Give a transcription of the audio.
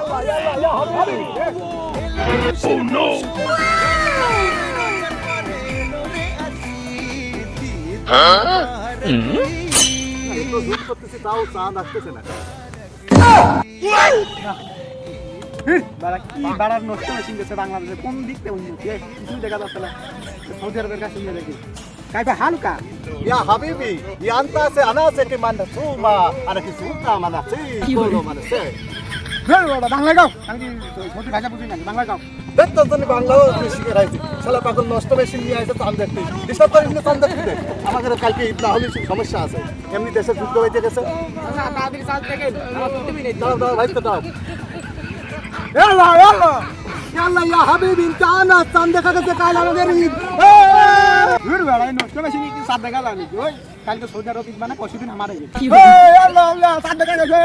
Oh no! তাও চাঁদ আসতেছে না। বাড়ার নষ্ট মেশিন গেছে বাংলাদেশে কোন দিক থেকে উন্নতি কিছুই দেখা যাচ্ছে না। সৌদি আরবের কাছে নিয়ে দেখি কাইফা হালকা Ya habibi, di antase anase ke manda suma, ana ki suta mana si, kolo mana se. Bangla গাও আমি সৌদি ভাষা বুঝি না বাংলা গাও দেখতো তুমি বাংলাও তুমি শিখে রাখছি শালা পাগল নষ্ট মেশিন নিয়ে আইছে চাঁদ দেখতে ডিস্টার্ব করে এমনি চাঁদ দেখতে আমাদের কালকে ঈদ না হলে সমস্যা আছে এমনি দেশে যুদ্ধ হইতে গেছে তাড়াতাড়ি চাল থেকে আমার 2 মিনিট দাও দাও ভাই তো দাও ইয়াল্লাহ ইয়াল্লাহ ইয়াল্লাহ ইয়া হাবিবি ইনতানা চাঁদ দেখা গেছে কাল আমাদের ঈদ ঘুর বেড়াই নষ্ট মেশিন কি সাত দেখা লাগনি ওই কালকে সৌদি আরব ঈদ মানে পরশুদিন আমার ঈদ আল্লাহ আল্লাহ সাত দেখা গেছে